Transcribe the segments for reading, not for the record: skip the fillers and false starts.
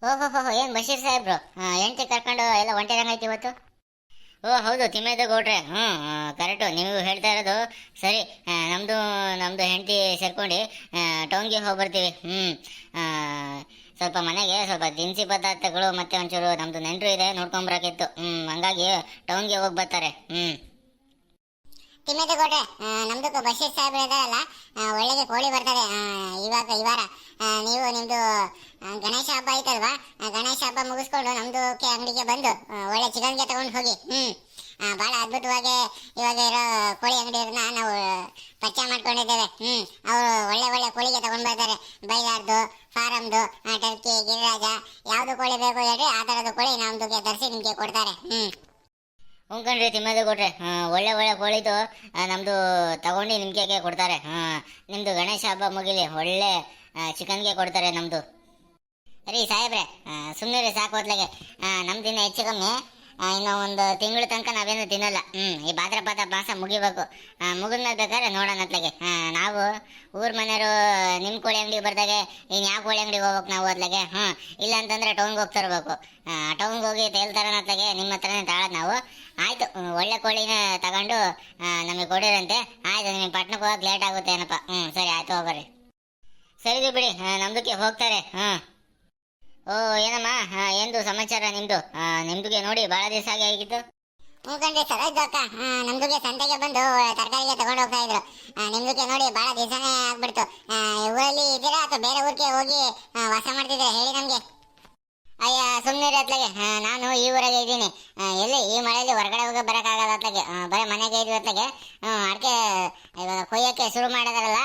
ಓಹೋ ಏನು ಬಶೀರ್ ಸಾಹೇಬ್ರು ಹೆಂಡತಿ ಕರ್ಕೊಂಡು ಎಲ್ಲ ಹೊಂಟಿರಂಗೈತಿ ಇವತ್ತು. ಓ ಹೌದು ತಿಮ್ಮೇದ ಗೌಡ್ರೆ, ಹ್ಞೂ ಕರೆಕ್ಟು ನೀವು ಹೇಳ್ತಾ ಇರೋದು ಸರಿ. ನಮ್ಮದು ನಮ್ಮದು ಹೆಂಡತಿ ಸೇರ್ಕೊಂಡು ಟೌನ್ಗೆ ಹೋಗಿ ಬರ್ತೀವಿ. ಸ್ವಲ್ಪ ಮನೆಗೆ ಸ್ವಲ್ಪ ದಿನಸಿ ಪದಾರ್ಥಗಳು ಮತ್ತು ಒಂಚೂರು ನಮ್ಮದು ನೆಂಟರು ಇದೆ ನೋಡ್ಕೊಂಬರಕ್ಕಿತ್ತು. ಹಂಗಾಗಿ ಟೌನ್ಗೆ ಹೋಗಿ ಬರ್ತಾರೆ. ತಿಮ್ಮೇದ ಗೌಡ್ರೆ, ನಮ್ದು ಬಶೀರ್ ಸಾಹೇಬ್ರು ಇದಾರಲ್ಲ, ಒಳ್ಳೆಗೆ ಕೋಳಿ ಬರ್ತದೆ ಇವಾಗ ಈ ವಾರ. ನೀವು ನಿಮ್ಮದು ಗಣೇಶ ಹಬ್ಬ ಐತಲ್ವಾ, ಗಣೇಶ ಹಬ್ಬ ಮುಗಿಸ್ಕೊಂಡು ನಮ್ಮದು ಅಂಗಡಿಗೆ ಬಂದು ಒಳ್ಳೆ ಚಿಕನ್ಗೆ ತಗೊಂಡು ಹೋಗಿ. ಭಾಳ ಅದ್ಭುತವಾಗಿ ಇವಾಗ ಇರೋ ಕೋಳಿ ಅಂಗಡಿಯವ್ರನ್ನ ನಾವು ಪರಿಚಯ ಮಾಡ್ಕೊಂಡಿದ್ದೇವೆ. ಅವರು ಒಳ್ಳೆ ಒಳ್ಳೆ ಕೋಳಿಗೆ ತಗೊಂಡು ಬರ್ತಾರೆ. ಬೈಲಾರ್ದು, ಫಾರಮ್ದು, ಟರ್ಕಿ, ಗಿರಿರಾಜ, ಯಾವುದು ಕೋಳಿ ಬೇಕು ಹೇಳ್ರಿ ಆ ಥರದ ಕೋಳಿ ನಮ್ದು ತರಿಸಿ ನಿಮಗೆ ಕೊಡ್ತಾರೆ. ಉಂಕಂಡ್ರಿ ತಿಮ್ಮದು ಕೊಟ್ರೆ ಒಳ್ಳೆ ಒಳ್ಳೆ ಕೋಳಿದು ನಮ್ಮದು ತಗೊಂಡು ನಿಮ್ಗೆ ಕೊಡ್ತಾರೆ. ನಿಮ್ಮದು ಗಣೇಶ ಹಬ್ಬ ಮುಗಿಲಿ ಒಳ್ಳೆ ಚಿಕನ್ಗೆ ಕೊಡ್ತಾರೆ ನಮ್ಮದು. ರೀ ಸಾಹೇಬ್ರೆ, ಸುಮ್ಮನೆ ಸಾಕು ಹೊತ್ಲಾಗೆ. ನಮ್ದಿನ ಹೆಚ್ಚು ಕಮ್ಮಿ ಇನ್ನು ಒಂದು ತಿಂಗಳ ತನಕ ನಾವೇನು ತಿನ್ನಲ್ಲ. ಈ ಭಾದ್ರಪದ ಮಾಸ ಮುಗಿಬೇಕು. ಮುಗಿದ್ಮೇಲೆ ಬೇಕಾದ್ರೆ ನೋಡೋಣ ಅತ್ಲಾಗೆ. ನಾವು ಊರ ಮನೆಯವರು ನಿಮ್ಮ ಕೋಳಿ ಅಂಗಡಿಗೆ ಬರ್ದಾಗೆ ಇನ್ನು ಯಾವ ಕೋಳಿ ಅಂಗಡಿಗೆ ಹೋಗ್ಬೇಕು ನಾವು ಅತ್ಲಾಗೆ. ಇಲ್ಲ ಅಂತಂದರೆ ಟೌನ್ಗೆ ಹೋಗಿ ತರಬೇಕು. ಟೌನ್ಗೆ ಹೋಗಿ ತೇಲ್ತಾರನ ಅತ್ಲಾಗೆ ನಿಮ್ಮ ಹತ್ರನೇ ತಾಳೋದು ನಾವು. ಆಯಿತು, ಒಳ್ಳೆ ಕೋಳಿನ ತಗೊಂಡು ನಮಗೆ ಕೊಡಿರಂತೆ. ಆಯಿತು, ನಿಮಗೆ ಪಟ್ಟಣಕ್ಕೆ ಹೋಗಕ್ಕೆ ಲೇಟ್ ಆಗುತ್ತೆ ಏನಪ್ಪ. ಸರಿ ಆಯಿತು, ಹೋಗ್ಬರ್ರಿ. ಸರಿದು ಬಿಡಿ, ನಮ್ದಕ್ಕೆ ಹೋಗ್ತಾರೆ. ಓ ಏನಮ್ಮ, ಎಂದು ಸಮಾಚಾರ ನಿಮ್ಮದು? ನಿಮ್ದುಗೆ ನೋಡಿ ಭಾಳ ದಿವಸ ಆಗಿ ಆಗಿತ್ತು. ಹ್ಞೂ ಸರೋಜ್ ಅಕ್ಕ, ನಮ್ದುಗೆ ಸಂತೆಗೆ ಬಂದು ತರಕಾರಿಗೆ ತಗೊಂಡು ಹೋಗ್ತಾ ಇದ್ರು. ನಿಮ್ದುಗೆ ನೋಡಿ ಭಾಳ ದಿವಸನೇ ಆಗ್ಬಿಡ್ತು. ಊರಲ್ಲಿ ಇದ್ದೀರಾ ಅಥವಾ ಬೇರೆ ಊರಿಗೆ ಹೋಗಿ ವಾಸ ಮಾಡ್ತಿದ್ದೀರಾ ಹೇಳಿ ನಮಗೆ. ಅಯ್ಯ ಸುಮ್ಮನೆ ಅತ್ಲಾಗೆ, ನಾನು ಈ ಊರಾಗೆ ಇದ್ದೀನಿ. ಎಲ್ಲಿ ಈ ಮಳೆಯಲ್ಲಿ ಹೊರಗಡೆ ಹೋಗಿ ಬರೋಕ್ಕಾಗಲ್ಲ ಅತ್ಲಾಗೆ. ಬರೀ ಮನೆಗೆ ಇದ್ವಿ ಅತ್ಲಾಗೆ. ಅಡಿಕೆ ಇವಾಗ ಕೊಯ್ಯೋಕ್ಕೆ ಶುರು ಮಾಡಿದಾರಲ್ಲ,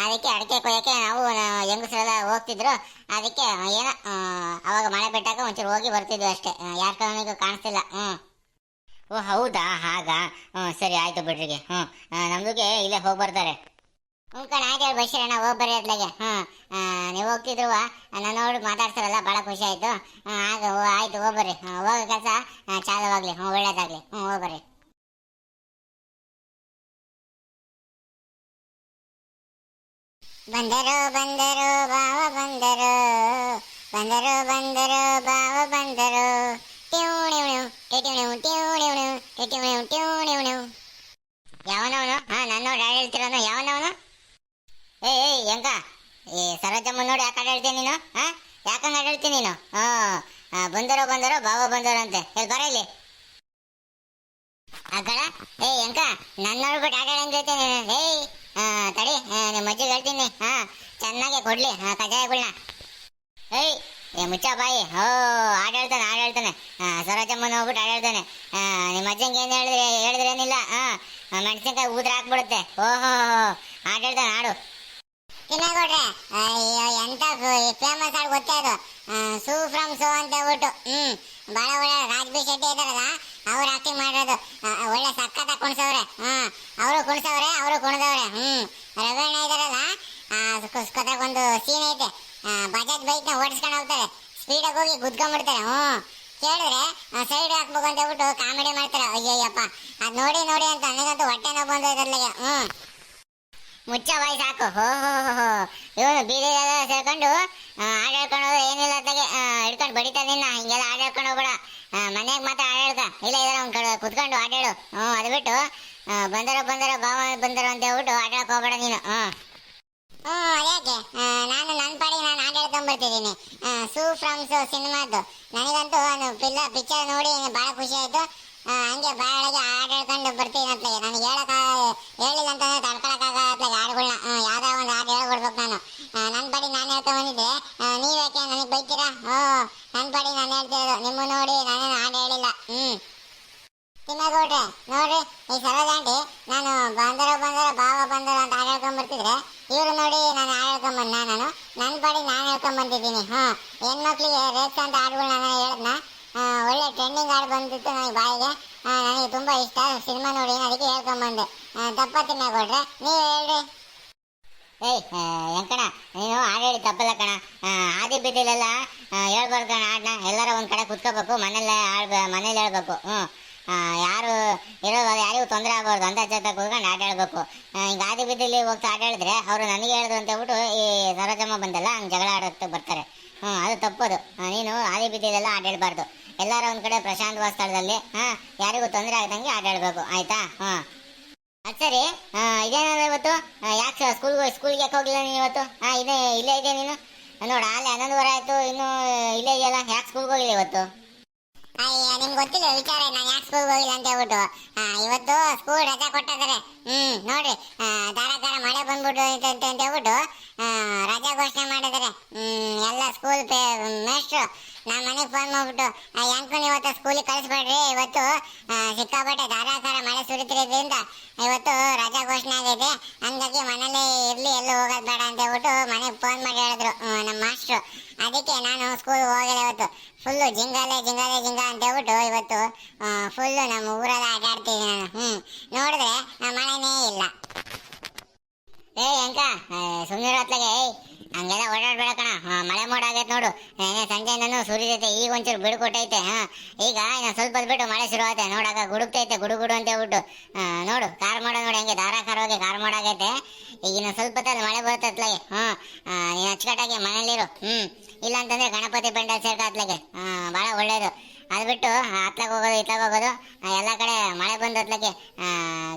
ಅದಕ್ಕೆ ಅಡಿಕೆ ಕೊಯ್ಯೋಕ್ಕೆ ನಾವು ಹೆಂಗಸರೆಲ್ಲ ಹೋಗ್ತಿದ್ರು. ಅದಕ್ಕೆ ಏನೋ ಅವಾಗ ಮಳೆ ಬಿಟ್ಟಾಗ ಒಂಚೂರು ಹೋಗಿ ಬರ್ತಿದ್ವಿ ಅಷ್ಟೇ. ಯಾರ ಕಾರಣಕ್ಕೂ ಕಾಣಿಸ್ತಿಲ್ಲ. ಓ ಹೌದಾ, ಹಾಗ. ಸರಿ ಆಯಿತು ಬಿಡ್ರಿಗೆ. ನಮ್ದುಗೆ ಇಲ್ಲೇ ಹೋಗಿ ಬರ್ತಾರೆ. ಕಣ ಆಯ್ತು ಬಶೀರಣ್ಣ, ಹೋಗ್ಬರ್ರಿ ಅತ್ಲಾಗೆ. ನೀವು ಹೋಗ್ತಿದ್ರು ನಾನು ನೋಡಿ ಮಾತಾಡ್ತಾರಲ್ಲ, ಭಾಳ ಖುಷಿ ಆಯಿತು. ಆಗ ಆಯಿತು, ಹೋಗ್ಬರ್ರಿ. ಹೋಗೋ ಕೆಲಸ ಚಾಲುವಾಗಲಿ. ಒಳ್ಳೇದಾಗಲಿ. ಹೋಗ್ಬರ್ರಿ. ಬಂದರು ಬಂದರು ಬಾವ ಬಂದರು, ಬಂದರು ಬಂದರು ಬಾವ ಬಂದರು. ಯಾವನವನು? ನಾನು ನೋಡಿ ಹೇಳ್ತಿರೋನು ಯಾವನವನು? ಏಯ್ ಹೆಂಗ ಈ ಸರೋಜಮ್ಮ ನೋಡಿ ಯಾಕೆ ಹೇಳ್ತೀನಿ ನೀನು? ಯಾಕಂಗ ಹೇಳ್ತೀನಿ ನೀನು? ಬಂದರೋ ಬಂದರೋ ಬಾವ ಬಂದರೋ ಅಂತೆ ಹೇಳಿ ಬರ ಇಲ್ಲಿ. ಅಗಳ ಹೆಂಗ ನನ್ನ ನೋಡ್ಬಿಟ್ಟು ಆಟ ಜೊತೆ ಏಯ್ ತಡಿ, ನಿಮ್ಮ ಅಜ್ಜಿಗೆ ಹೇಳ್ತೀನಿ. ಚೆನ್ನಾಗಿ ಕೊಡ್ಲಿ ಕಜಾಯಗಳನ್ನ. ಏಯ್ ಮುಚ್ಚ ಬಾಯಿ. ಆಟ ಹೇಳ್ತಾನೆ. ಸರೋಜಮ್ಮನ ಹೋಗ್ಬಿಟ್ಟು ಆಟ ಹೇಳ್ತಾನೆ. ನಿಮ್ಮ ಅಜ್ಜಂಗೆ ಏನು ಹೇಳಿದ್ರೇನಿಲ್ಲ. ಮೆಣಸಿನ್ಕಾಯಿ ಊದ್ರ ಹಾಕ್ಬಿಡುತ್ತೆ. ಓಹೋ ಆಟ ಹೇಳ್ತಾನೆ, ಆಡು. ತಿನ್ನಗೊಡ್ರೆ, ಅಯ್ಯೋ ಎಂತ ಫೇಮಸ್ ಆಗಿ ಗೊತ್ತೇ ಅದು. ಸೂ ಫ್ರಮ್ ಸೋ ಅಂತ ಹೇಳ್ಬಿಟ್ಟು ಭಾಳ ಒಳ್ಳೆ ರಾಜ್ಬಿ ಶೆಟ್ಟಿ ಇದಾರಲ್ಲ, ಅವ್ರು ಆಕ್ಟಿಂಗ್ ಮಾಡಿರೋದು. ಒಳ್ಳೆ ಸಕ್ಕತ್ತಾಗಿ ಕುಣಿಸವ್ರೆ. ಅವರು ಕುಣಿಸವ್ರೆ, ಅವರು ಕುಣಿದವ್ರೆ. ರವೀಣ ಇದಾರಲ್ಲ, ಸಕ್ಕತ್ತಾಗಿ ಒಂದು ಸೀನ್ ಐತೆ. ಬಜಾಜ್ ಬೈಕ್ನ ಓಡಿಸ್ಕೊಂಡು ಹೋಗ್ತಾರೆ, ಸ್ಪೀಡಾಗಿ ಹೋಗಿ ಗುದ್ಕೊಂಡ್ಬಿಡ್ತಾರೆ. ಕೇಳಿದ್ರೆ ಸೈಡ್ ಹಾಕ್ಬೇಕು ಅಂತ ಹೇಳ್ಬಿಟ್ಟು ಕಾಮಿಡಿ ಮಾಡ್ತಾರೆ. ಅಯ್ಯಯ್ಯಪ್ಪ, ಅದು ನೋಡಿ ನೋಡಿ ಅಂತ ನನಗಂತೂ ಹೊಟ್ಟೆ ನೋವು ಬಂದು ಇದ್ರಲ್ಲಿಗೆ. ಮುಚ್ಚ ಬಾಯಿ ಸಾಕು. ಇವನು ಬೀದಿಗೆಲ್ಲ ಸೇರ್ಕೊಂಡು ಆಡ ಹೇಳ್ಕೊಂಡು ಹೋದ್ರೆ ಏನಿಲ್ಲ ಅತ್ತಾಗೆ ಹಿಡ್ಕೊಂಡು ಬಡಿತಾ ನಿನ್ನ. ಹಿಂಗೆಲ್ಲ ಆಡ ಹೇಳ್ಕೊಂಡು ಹೋಗ್ಬೇಡ. ಮನೆಗೆ ಮಾತ್ರ ಆಡ ಹೇಳ್ಕ, ಇಲ್ಲ ಇದಾರೆ ಒಂದು ಕಡೆ ಕುತ್ಕೊಂಡು ಆಡಾಡು. ಅದು ಬಿಟ್ಟು ಬಂದರೋ ಬಾವ ಬಂದರೋ ಅಂತ ಹೇಳ್ಬಿಟ್ಟು ಆಟ ಹೇಳಕ್ ಹೋಗ್ಬೇಡ ನೀನು. ಅದ್ಯಾಕೆ? ನಾನು ನನ್ನ ಪಾಡಿಗೆ ನಾನು ಆಟ ಹೇಳ್ಕೊಂಡ್ಬರ್ತಿದ್ದೀನಿ. ಸೂ ಫ್ರಮ್ ಸೋ ಸಿನಿಮಾದ್ದು ನನಗಂತೂ ಪಿಕ್ಚರ್ ನೋಡಿ ಭಾಳ ಖುಷಿ ಆಯಿತು. ಹಂಗೆ ಬಾಳಗೆ ಹಾಡು ಹೇಳ್ಕೊಂಡು ಬರ್ತೀನಿ ಅಂತಲೇ. ನನಗೆ ಹೇಳಿಲ್ಲ ಅಂತಂದ್ರೆ ತಡ್ಕೊಳಕ್ಕಾಗತ್ಲಾಗೆ ಹಾಡುಗಳನ್ನ. ಯಾವ್ದೋ ಒಂದು ಹಾಡು ಹೇಳ್ಬಿಡ್ಬೇಕು ನಾನು. ನನ್ನ ಪಾಡಿ ನಾನು ಹೇಳ್ಕೊಂಡು ಬಂದಿದ್ದೆ, ನೀವ್ಯಾಕೆ ನನಗೆ ಬೈತೀರಾ? ನನ್ನ ಪಾಡಿ ನಾನು ಹೇಳ್ತಿರೋದು, ನಿಮ್ಮ ನೋಡಿ ನಾನೇನು ಹಾಡು ಹೇಳಿಲ್ಲ. ತಿಮ್ಮಗೌಡ್ರೆ ನೋಡ್ರಿ, ಈ ಸರೋಜ ಆಂಟಿ ನಾನು ಬಂದರೋ ಬಾವ ಬಂದರೋ ಅಂತ ಹಾಡು ಹೇಳ್ಕೊಂಡ್ ಬರ್ತಿದ್ರೆ, ಇವ್ರು ನೋಡಿ ನಾನು ಹಾಡು ಹೇಳ್ಕೊಂಬಂದ. ನಾನು ನನ್ನ ಪಾಡಿ ನಾನು ಹೇಳ್ಕೊಂಡ್ ಬಂದಿದ್ದೀನಿ. ಹೆಣ್ಮಕ್ಳಿಗೆ ರೇಕ್ಸ್ ಅಂತ ಹಾಡುಗಳು ನಾನು ಹೇಳದ್ನ. ಒಳ್ಳೆ ಟ್ರೆಂಡಿಂಗ್ ಹಾಡು ಬಂದಿತ್ತು ನನಗೆ ಬಾಯಿಗೆ. ನನಗೆ ತುಂಬ ಇಷ್ಟ ಸಿನಿಮಾ ನೋಡಿ, ಅದಕ್ಕೆ ಹೇಳ್ಕೊಂಬಂದೆ. ತಪ್ಪ ತಿಮ್ಮಗೌಡ್ರೆ, ನೀವು ಹೇಳ್ರಿ. ಹೆಂಕಣ ನೀನು ಹಾಡು ಹೇಳಿ ತಪ್ಪಲ್ಲ ಕಣ. ಆದಿ ಬೀದಿಲೆಲ್ಲ ಹೇಳ್ಬಾರ್ದು ಕಣ ಹಾಡನ್ನ. ಎಲ್ಲರೂ ಒಂದು ಕಡೆ ಕುತ್ಕೋಬೇಕು, ಮನೇಲಿ ಹೇಳ್ಬೇಕು. ಯಾರು ಇರೋದು ಯಾರಿಗೂ ತೊಂದರೆ ಆಗ್ಬಾರ್ದು ಅಂತ ಜೊತೆ ಕೂತ್ಕೊಂಡು ಆಟ ಹೇಳ್ಬೇಕು. ಈಗ ಆದಿ ಬೀದಿಲಿ ಹೋಗ್ತಾ ಆಟ ಹೇಳಿದ್ರೆ ಅವರು ನನಗೆ ಹೇಳಿದ್ರು ಅಂತ ಹೇಳ್ಬಿಟ್ಟು ಈ ಸರೋಜಮ್ಮ ಬಂದಲ್ಲ ಹಂಗೆ ಜಗಳ ಆಡೋಕ್ಕೆ ಬರ್ತಾರೆ. ಅದು ತಪ್ಪದು. ನೀನು ಆದಿ ಬೀದಿಲೆಲ್ಲ ಆಡಾಡಬಾರ್ದು. ಎಲ್ಲಾರ ಒಂದ್ ಕಡೆ ಪ್ರಶಾಂತವಾದ ಸ್ಥಳದಲ್ಲಿ ಯಾರಿಗೂ ತೊಂದರೆ ಆಗದಂಗೆ ಆಡಾಡ್ಬೇಕು, ಆಯ್ತಾ? ಅದು ಸರಿ. ಇದೇನಾದ್ರೆ ಇವತ್ತು ಯಾಕೆ ಸ್ಕೂಲ್ಗೆ ಯಾಕೆ ಹೋಗಿಲ್ಲ ನೀನು ಇವತ್ತು? ಇಲ್ಲೇ ಇದೆ ನೀನು. ನೋಡ ಅಲ್ಲಿ 11:30 ಆಯ್ತು, ಇನ್ನು ಇಲ್ಲೇ ಇದೆಯಲ್ಲ, ಯಾಕೆ ಸ್ಕೂಲ್ಗೆ ಹೋಗಿಲ್ಲ ಇವತ್ತು? ಅಯ್ಯ, ನಿಮ್ಗೆ ಗೊತ್ತಿಲ್ಲ ವಿಚಾರ, ನಾನು ಯಾಕೆ ಸ್ಕೂಲ್ಗೆ ಹೋಗಿಲ್ಲ ಅಂತ ಹೇಳ್ಬಿಟ್ಟು. ಇವತ್ತು ಸ್ಕೂಲ್ ರಜಾ ಕೊಟ್ಟಿದ್ದಾರೆ. ನೋಡ್ರಿ, ಧಾರಾಕಾರ ಮಳೆ ಬಂದ್ಬಿಟ್ಟು ಅಂತ ಹೇಳ್ಬಿಟ್ಟು ರಜಾ ಘೋಷಣೆ ಮಾಡಿದ್ದಾರೆ. ಎಲ್ಲ ಸ್ಕೂಲ್ ಮೇಸ್ಟ್ರು ನಮ್ಮ ಮನೆಗೆ ಫೋನ್ ಮಾಡ್ಬಿಟ್ಟು, ಹೆಂಗೂ ಇವತ್ತು ಸ್ಕೂಲಿಗೆ ಕಳಿಸ್ಬೇಡ್ರಿ, ಇವತ್ತು ಸಿಕ್ಕಾಪಟ್ಟೆ ಧಾರಾಕಾರ ಮಳೆ ಸುರಿತಿರೋದ್ರಿಂದ ಇವತ್ತು ರಜಾ ಘೋಷಣೆ ಆಗಿದೆ, ಹಂಗಾಗಿ ಮನೇಲಿ ಇರ್ಲಿ, ಎಲ್ಲೂ ಹೋಗೋದು ಬೇಡ ಅಂತ ಹೇಳ್ಬಿಟ್ಟು ಮನೆಗೆ ಫೋನ್ ಮಾಡಿ ಹೇಳಿದ್ರು ನಮ್ಮ ಮಾಸ್ಟ್ರು. ಅದಕ್ಕೆ ನಾನು ಸ್ಕೂಲ್ ಹೋಗಿಲ್ಲ ಇವತ್ತು. ಫುಲ್ಲು ಜಿಂಗಾಲೆ ಅಂತ ಹೇಳ್ಬಿಟ್ಟು ಇವತ್ತು ಫುಲ್ಲು ನಮ್ಮ ಊರೆಲ್ಲ ಆಟಾಡ್ತೀನಿ ನಾನು. ನೋಡಿದ್ರೆ ಮಳೆನೇ ಇಲ್ಲ. ಎಂಕ ಸುಮ್ಮನೆ ಹೊತ್ಲಾಗೆ ಹಂಗೆಲ್ಲ ಓಡಾಡ್ಬೇಡ ಕಣ. ಮಳೆ ಮೋಡ ಆಗೈತೆ ನೋಡು, ಸಂಜೆ ನಾನು ಸುರಿದೈತೆ, ಈಗ ಒಂಚೂರು ಬಿಡು ಕೊಟ್ಟೈತೆ. ಈಗ ಇನ್ನು ಸ್ವಲ್ಪ ಬಿಟ್ಟು ಮಳೆ ಶುರು ಆಗುತ್ತೆ ನೋಡಾಗ, ಗುಡುಕ್ತೈತೆ ಗುಡು ಅಂತ ಹೇಳ್ಬಿಟ್ಟು. ನೋಡು ಕಾರ್ ಮಾಡ ನೋಡಿ, ಹಂಗೆ ಧಾರಾಕಾರವಾಗಿ ಕಾರ್ ಮಾಡಾಗೈತೆ. ಈಗ ಇನ್ನು ಸ್ವಲ್ಪ ಹೊತ್ತಲ್ಲಿ ಮಳೆ ಬರುತ್ತೆ ಅತ್ಲಾಗೆ. ನೀನು ಅಚ್ಚುಕಟ್ಟಾಗಿ ಮನೇಲಿರು. ಇಲ್ಲ ಅಂತಂದ್ರೆ ಗಣಪತಿ ಪೆಂಡಲ್ ಸೇರ್ಕ ಅತ್ಲಾಗೆ, ಭಾಳ ಒಳ್ಳೇದು. ಅದು ಬಿಟ್ಟು ಅತ್ಲಾಗ ಹೋಗೋದು ಇತ್ಲಾಗ ಹೋಗೋದು, ಎಲ್ಲ ಕಡೆ ಮಳೆ ಬಂದು ಅತ್ಲಾಗೆ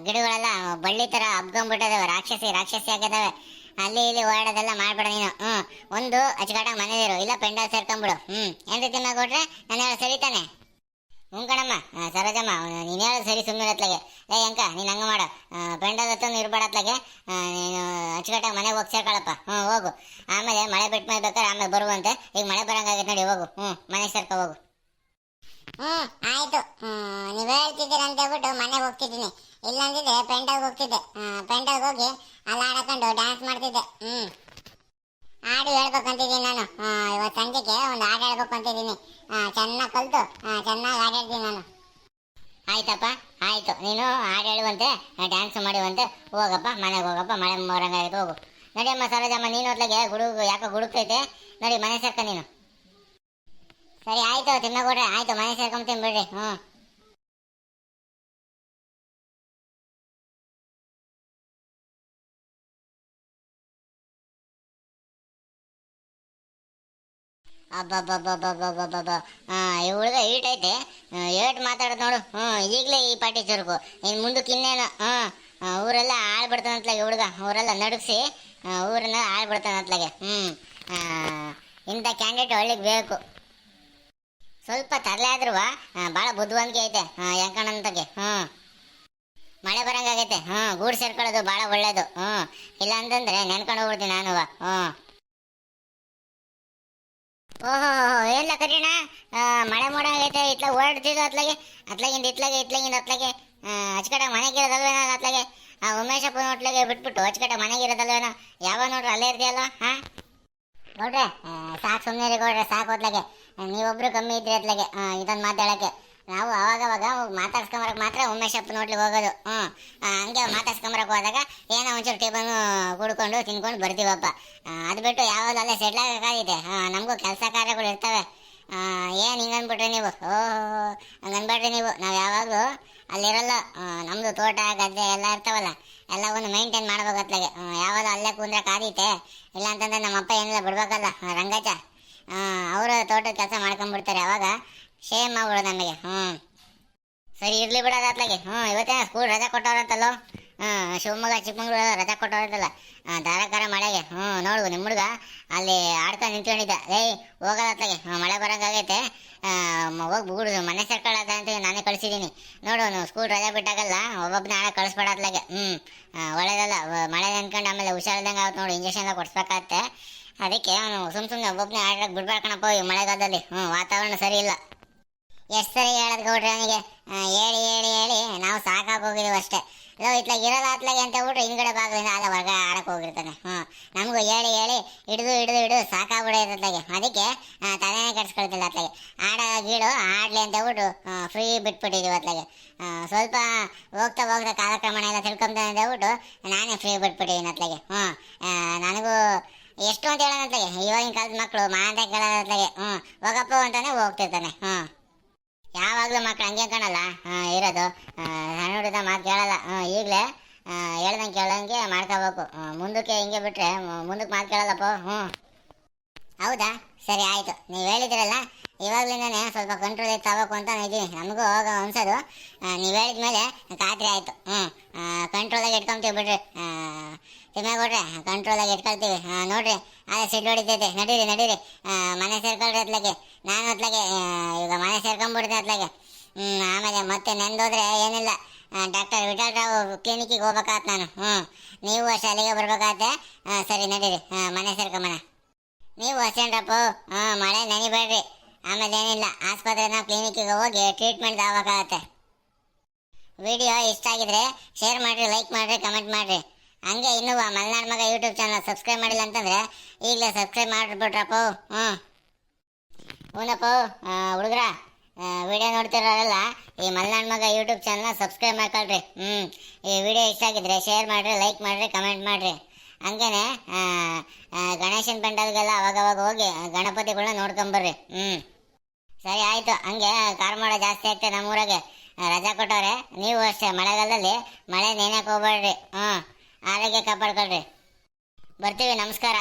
ಗಿಡಗಳೆಲ್ಲ ಬಳ್ಳಿ ಥರ ಹಬ್ಕೊಂಡ್ಬಿಟ್ಟಿದಾವೆ, ರಾಕ್ಷಸಿ ಆಗಿದ್ದಾವೆ. ಅಲ್ಲಿ ಇಲ್ಲಿ ಓಡಾಡೋದೆಲ್ಲ ಮಾಡ್ಬೇಡ ನೀನು. ಒಂದು ಅಚ್ಚುಕಟ್ಟಾಗಿ ಮನೇಲಿರು, ಇಲ್ಲ ಪೆಂಡಲ್ ಸೇರ್ಕೊಂಡ್ಬಿಡು. ಏನ್ ರೀತಿ ಕೊಟ್ರೆ ನಾನು ಹೇಳೋದು ಸರಿ ತಾನೆ? ಕಣಮ್ಮ. ಸರೋಜಮ್ಮ, ನೀನು ಹೇಳೋದು ಸರಿ, ಸುಮ್ಮನೆ ಅತ್ಲಾಗೆ. ಅಂಕ ನೀನು ಹಂಗೆ ಮಾಡು, ಪೆಂಡಲ್ ಹತ್ತೊಂದು ಇರ್ಬೇಡ ಅತ್ಲಾಗೆ. ನೀನು ಅಚ್ಚುಕಟ್ಟಾಗಿ ಮನೆಗೆ ಹೋಗಿ ಸೇರ್ಕೊಳಪ್ಪ. ಹೋಗು. ಆಮೇಲೆ ಮಳೆ ಬಿಟ್ಟು ಮೇಲೆ ಬೇಕಾದ್ರೆ ಆಮೇಲೆ ಬರುವಂತೆ. ಈಗ ಮಳೆ ಬರೋಂಗಾಗೈತೆ ನೋಡಿ, ಹೋಗು. ಮನೆಗೆ ಸೇರ್ಕೊ ಹೋಗು. ಆಯ್ತು. ನೀವು ಹೇಳ್ತಿದ್ದೀರ ಅಂತ ಹೇಳ್ಬಿಟ್ಟು ಮನೆಗೆ ಹೋಗ್ತಿದ್ದೀನಿ. ಇಲ್ಲಂದಿದ್ರೆ ಪೆಂಡಲ್ಗೆ ಹೋಗ್ತಿದ್ದೆ. ಪೆಂಡಲ್ಗೆ ಹೋಗಿ ಅಲ್ಲಿ ಆಡಕೊಂಡು ಡ್ಯಾನ್ಸ್ ಮಾಡ್ತಿದ್ದೆ. ಹಾಡು ಹೇಳ್ಬೇಕಂತಿದ್ದೀನಿ ನಾನು. ಇವತ್ತು ಸಂಜೆಗೆ ಒಂದು ಹಾಡು ಹೇಳ್ಬೇಕು ಅಂತಿದ್ದೀನಿ. ಚೆನ್ನಾಗಿ ಕಲಿತು ಚೆನ್ನಾಗಿ ಹಾಡಾಡ್ತೀನಿ ನಾನು. ಆಯ್ತಪ್ಪ, ಆಯ್ತು. ನೀನು ಹಾಡು ಹೇಳುವಂತೆ, ಡ್ಯಾನ್ಸ್ ಮಾಡುವಂತೆ. ಹೋಗಪ್ಪ, ಮನೆಗೆ ಹೋಗಪ್ಪ, ಮಳೆ ಮೋರಂಗಾಯ್ತು, ಹೋಗು. ನಡಿಯಮ್ಮ ಸರೋಜಮ್ಮ, ನೀನು ಹೊತ್ಲಾಗೆ ಯಾಕೋ ಗುಡುಕ್ತೈತೆ ನೋಡಿ, ಮನೆ ಸೇರ್ಕ ನೀನು. ಸರಿ ಆಯ್ತು ತಿನ್ನಕೊಡ್ರಿ, ಆಯ್ತು ಮನೆ ಸೇರ್ಕೊಂತೀನಿ ಬಿಡ್ರಿ. ಅಬ್ಬಬ್ಬಬ್ಬಬ್ಬಬ್ಬಬ್ಬಬ್ಬ. ಈ ಹುಡುಗ ಈಟೈತೆ, ಏಟ್ ಮಾತಾಡೋದು ನೋಡು. ಈಗಲೇ ಈ ಪಾಟಿ ಚುರುಕು, ಇನ್ನು ಮುಂದಕ್ಕೆ ಇನ್ನೇನು. ಊರೆಲ್ಲ ಆಳ್ಬಿಡ್ತಾನತ್ಲಾಗೆ ಹುಡುಗ, ಊರೆಲ್ಲ ನಡುಗಿಸಿ ಊರನ್ನ ಆಳ್ಬಿಡ್ತಾನತ್ಲಾಗೆ. ಇಂಥ ಕ್ಯಾಂಡಿಡೇಟ್ ಒಳ್ಳಿಗೆ ಬೇಕು. ಸ್ವಲ್ಪ ತರಲೆ ಆದ್ರೂ ಭಾಳ ಬುದ್ಧಿವಂತಿಕೆ ಐತೆ ಯಾಕಣಂತಗೆ. ಮಳೆ ಬರಂಗಾಗೈತೆ. ಗೂಡು ಸೇರ್ಕೊಳ್ಳೋದು ಭಾಳ ಒಳ್ಳೇದು. ಇಲ್ಲ ಅಂತಂದ್ರೆ ನೆನ್ಕೊಂಡು ಹೋಗ್ಬಿಡ್ತೀನಿ ನಾನು. ಓಹೋ, ಎಲ್ಲ ಕರೀಣ, ಮಳೆ ಮೋಡ ಆಗೈತೆ, ಇತ್ಲಾಗ ಓಡಾಡ್ತಿದ್ದು ಅತ್ಲಾಗಿಂದ ಅತ್ಲಾಗೆ ಅಚ್ಚಕಟ್ಟ ಮನೆಗಿರೋದಲ್ವೇನ ಅತ್ಲಾಗೆ. ಉಮೇಶಪ್ಪನ ಹೋಟ್ಲಾಗೆ ಬಿಟ್ಬಿಟ್ಟು ಅಚ್ಚಕಟ್ಟ ಮನೆಗಿರೋದಲ್ವೇನ. ಯಾವ ನೋಡ್ರಿ ಅಲ್ಲೇ ಇರ್ತೀಯಲ್ಲ. ನೋಡ್ರೆ ಸಾಕು, ಸುಮ್ಮನೆ ಕೊಡ್ರೆ ಸಾಕು. ಹೊತ್ಲಾಗೆ ನೀವೊಬ್ರು ಕಮ್ಮಿ ಇದ್ರಿ ಅತ್ಲಾಗೆ ಇದೊಂದು ಮಾತಾಡೋಕ್ಕೆ. ನಾವು ಅವಾಗವಾಗ ಮಾತಾಡ್ಸ್ಕೊಂಬರಕ್ಕೆ ಮಾತ್ರ ಉಮೇಶಪ್ಪನ ಹೋಟ್ಲಿಗೆ ಹೋಗೋದು. ಹಂಗೆ ಮಾತಾಡ್ಸ್ಕೊಂಬರಕ್ಕೆ ಹೋದಾಗ ಏನೋ ಒಂಚೂರು ಟೇಬಲ್ ಕುಡ್ಕೊಂಡು ತಿನ್ಕೊಂಡು ಬರ್ತೀವಪ್ಪ. ಅದು ಬಿಟ್ಟು ಯಾವಾಗ ಅಲ್ಲೇ ಸೆಟ್ಲ್ ಆಗೋಕ್ಕಾಗಿದೆ. ನಮಗೂ ಕೆಲಸ ಕಾರ್ಯಗಳು ಇರ್ತವೆ. ಏನು ಹಿಂಗನ್ಬಿಟ್ರಿ ನೀವು? ಹಂಗನ್ಬೇಡ್ರಿ ನೀವು. ನಾವು ಯಾವಾಗಲೂ ಅಲ್ಲಿರಲ್ಲ. ನಮ್ಮದು ತೋಟ ಗದ್ದೆ ಎಲ್ಲ ಇರ್ತಾವಲ್ಲ, ಎಲ್ಲ ಒಂದು ಮೈಂಟೈನ್ ಮಾಡ್ಬೇಕು ಅತ್ಲಾಗೆ. ಯಾವಾಗ ಅಲ್ಲೇ ಕೂಂದ್ರೆ ಕಾದೀತೆ. ಇಲ್ಲ ಅಂತಂದ್ರೆ ನಮ್ಮಪ್ಪ ಏನಿಲ್ಲ ಬಿಡ್ಬೇಕಲ್ಲ ರಂಗಾಚ, ಅವರು ತೋಟದ ಕೆಲಸ ಮಾಡ್ಕೊಂಡ್ಬಿಡ್ತಾರೆ. ಅವಾಗ ಶೇಮ್ ಆಗ್ಬಿಡೋದು ನಮಗೆ. ಸರಿ ಇರ್ಲಿ ಬಿಡೋದು ಅತ್ಲಾಗೆ. ಇವತ್ತೇ ಸ್ಕೂಲ್ ರಜಾ ಕೊಟ್ಟವ್ರಂತಲ್ಲೋ. ಶಿವಮೊಗ್ಗ ಚಿಕ್ಕಮಂಗ್ಳೂರು ರಜಾ ಕೊಟ್ಟವ್ರಂತಲ್ಲ ಧಾರಾಕಾರ ಮಳೆಗೆ. ನೋಡು ನಿಮ್ಮ ಹುಡುಗ ಅಲ್ಲಿ ಆಡ್ಕೊಂಡು ನಿಂತ್ಕೊಂಡಿದ್ದ. ಹೋಗೋದು ಅತ್ಲಾಗೆ, ಮಳೆ ಬರೋಂಗಾಗೈತೆ, ಹೋಗಿ ಬುಗುಡು ಮನೆ ಸೇರ್ಕೊಳ್ಳೋದ ಅಂತ ನಾನೇ ಕಳಿಸಿದ್ದೀನಿ. ನೋಡು, ನೀವು ಸ್ಕೂಲ್ ರಜಾ ಬಿಟ್ಟಾಗಲ್ಲ ಒಬ್ಬೊಬ್ಬನ ಆಡ ಕಳಿಸ್ಬೇಡ ಅತ್ಲಾಗೆ. ಒಳ್ಳೇದಲ್ಲ, ಮಳೆ ನೆನ್ಕೊಂಡು ಆಮೇಲೆ ಹುಷಾರಿಲ್ದಂಗೆ ಆಗುತ್ತೆ ನೋಡು, ಇಂಜೆಕ್ಷನ್ ಎಲ್ಲ ಕೊಡಿಸ್ಬೇಕಾಗತ್ತೆ. ಅದಕ್ಕೆ ಅವನು ಸುಮ್ಮನೆ ಒಬ್ಬೊಬ್ಬನೇ ಆಡಕ್ಕೆ ಬಿಡ್ಬೇಕಣಪ್ಪ ಈ ಮಳೆಗಾಲದಲ್ಲಿ. ವಾತಾವರಣ ಸರಿ ಇಲ್ಲ. ಎಷ್ಟು ಸರಿ ಹೇಳೋದು ಗೌಡ್ರಿ ಅವನಿಗೆ. ಹೇಳಿ ನಾವು ಸಾಕಾಗೋಗಿದ್ದೀವಿ ಅಷ್ಟೇ. ಇತ್ಲಾಗ ಇರೋದು ಅತ್ಲಾಗೆ ಅಂತ ಹೇಳ್ಬಿಟ್ರೆ ಹಿಂದ್ಗಡೆ ಭಾಗದಿಂದ ಆಗ ಹೊರಗೆ ಆಡಕ್ಕೆ ಹೋಗಿರ್ತಾನೆ. ನಮಗೂ ಹೇಳಿ ಹಿಡಿದು ಸಾಕಾಗ್ಬಿಡೋದ್ಲಾಗೆ. ಅದಕ್ಕೆ ತಲೆನೇ ಕೆಡ್ಸ್ಕೊಳ್ತಿಲ್ಲ ಅತ್ಲಾಗೆ. ಗೀಡು ಆಡಲಿ ಅಂತ ಹೇಳ್ಬಿಟ್ಟು ಫ್ರೀ ಬಿಟ್ಬಿಟ್ಟಿದ್ದೀವಿ ಅತ್ಲಾಗೆ. ಸ್ವಲ್ಪ ಹೋಗ್ತಾ ಕಾಲಕ್ರಮಣ ಎಲ್ಲ ತಿಳ್ಕೊಂತಾನೆ ಅಂತ ಹೇಳ್ಬಿಟ್ಟು ನಾನೇ ಫ್ರೀ ಬಿಟ್ಬಿಟ್ಟಿದ್ದೀನಿ ಅತ್ಲಾಗೆ. ನನಗೂ ಎಷ್ಟು ಅಂತ ಹೇಳೋಣತ್ಲಾಗೆ. ಇವಾಗಿನ ಕಾಲದ ಮಕ್ಕಳು ಮಾತೆ ಕೇಳೋದ್ಲಾಗೆ. ಹೋಗಪ್ಪ ಅಂತಾನೆ ಹೋಗ್ತಿರ್ತಾನೆ. ಯಾವಾಗಲೂ ಮಕ್ಳು ಹಂಗೆ ಕಾಣಲ್ಲ ಇರೋದು. ಸಣ್ಣ ಹುಡುಗ ಮಾತು ಕೇಳಲ್ಲ. ಈಗಲೇ ಹೇಳ್ದಂಗೆ ಕೇಳಂಗೆ ಮಾಡ್ಕೋಬೇಕು. ಮುಂದಕ್ಕೆ ಹಿಂಗೆ ಬಿಟ್ರೆ ಮುಂದಕ್ಕೆ ಮಾತು ಕೇಳಲ್ಲಪ್ಪ. ಹೌದಾ, ಸರಿ ಆಯ್ತು. ನೀವು ಹೇಳಿದ್ರಲ್ಲ ಇವಾಗ್ಲಿಂದಾನೆ ಸ್ವಲ್ಪ ಕಂಟ್ರೋಲ್ ತಗೋಬೇಕು ಅಂತ ಇದ್ದೀನಿ. ನಮಗೂ ಹೋಗ ಅನ್ಸೋದು. ನೀವು ಹೇಳಿದ್ಮೇಲೆ ಖಾತ್ರಿ ಆಯ್ತು. ಕಂಟ್ರೋಲಾಗಿ ಇಟ್ಕೊಂತೀವಿ ಬಿಡ್ರಿ. ತಿಮ್ಮೇಗೌಡ್ರೆ, ಕಂಟ್ರೋಲಾಗಿ ಇಟ್ಕೊಳ್ತೀವಿ. ನೋಡ್ರಿ, ಅದೇ ಸಿಡ್ ಹೊಡಿತೈತೆ. ನಡೀರಿ ನಡೀರಿ, ಮನೆ ಸೇರ್ಕೊಳ್ರಿ ಅತ್ಲಾಗೆ. ನಾನು ಅತ್ಲಾಗೆ ಈಗ ಮನೆ ಸೇರ್ಕೊಂಡ್ಬಿಡ್ತೀನಿ ಅತ್ಲಾಗೆ. ಆಮೇಲೆ ಮತ್ತೆ ನೆಂದೋದ್ರೆ ಏನಿಲ್ಲ, ಡಾಕ್ಟರ್ ವಿಠಲ್ ರಾವ್ ಕ್ಲಿನಿಕ್ಕಿಗೆ ಹೋಗ್ಬೇಕಾತ್ ನಾನು. ನೀವು ಅಷ್ಟೇ ಅಲ್ಲಿಗೆ ಬರ್ಬೇಕಾಗತ್ತೆ. ಸರಿ ನಡೀರಿ, ಮನೆ ಸೇರ್ಕೊಂಬನ. ನೀವು ಅಷ್ಟೇನ್ರಪ್ಪ, ಮಳೆ ನೆನಿಬೇಡ್ರಿ. ಆಮೇಲೆ ಏನಿಲ್ಲ, ಆಸ್ಪತ್ರೆನ ಕ್ಲಿನಿಕ್ಕಿಗೆ ಹೋಗಿ ಟ್ರೀಟ್ಮೆಂಟ್ ಆಗಬೇಕಾಗತ್ತೆ. ವಿಡಿಯೋ ಇಷ್ಟ ಆಗಿದ್ರೆ ಶೇರ್ ಮಾಡಿರಿ, ಲೈಕ್ ಮಾಡಿರಿ, ಕಮೆಂಟ್ ಮಾಡಿರಿ. ಹಂಗೆ ಇನ್ನೂ ಮಲೆನಾಡು ಮಗ ಯೂಟ್ಯೂಬ್ ಚಾನಲ್ ಸಬ್ಸ್ಕ್ರೈಬ್ ಮಾಡಿಲ್ಲ ಅಂತಂದರೆ ಈಗಲೇ ಸಬ್ಸ್ಕ್ರೈಬ್ ಮಾಡಿಬಿಟ್ರಪ್ಪ. ಹೂನಪ್ಪ ಹುಡುಗ್ರ, ವಿಡಿಯೋ ನೋಡ್ತಿರೋರೆಲ್ಲ ಈ ಮಲೆನಾಡು ಮಗ ಯೂಟ್ಯೂಬ್ ಚಾನಲ್ನ ಸಬ್ಸ್ಕ್ರೈಬ್ ಮಾಡ್ಕೊಳ್ರಿ. ಈ ವಿಡಿಯೋ ಇಷ್ಟ ಆಗಿದ್ರೆ ಶೇರ್ ಮಾಡಿರಿ, ಲೈಕ್ ಮಾಡಿರಿ, ಕಮೆಂಟ್ ಮಾಡಿರಿ. ಹಂಗೇನೆ ಗಣೇಶನ ಪೆಂಡಲ್ಗೆಲ್ಲ ಅವಾಗವಾಗ ಹೋಗಿ ಗಣಪತಿಗಳನ್ನ ನೋಡ್ಕೊಂಬರ್ರಿ. ಸರಿ ಆಯಿತು. ಹಂಗೆ ಕಾರ್ಮೋಡ ಜಾಸ್ತಿ ಆಗ್ತದೆ ನಮ್ಮೂರಾಗೆ, ರಜಾ ಕೊಟ್ಟವ್ರೆ. ನೀವು ಅಷ್ಟೇ ಮಳೆಗಾಲದಲ್ಲಿ ಮಳೆ ನೆನೆಯಕ್ಕೆ ಹೋಗ್ಬೇಡ್ರಿ. ಆರೋಗ್ಯ ಕಾಪಾಡ್ಕೊಳ್ರಿ. ಬರ್ತೀವಿ, ನಮಸ್ಕಾರ.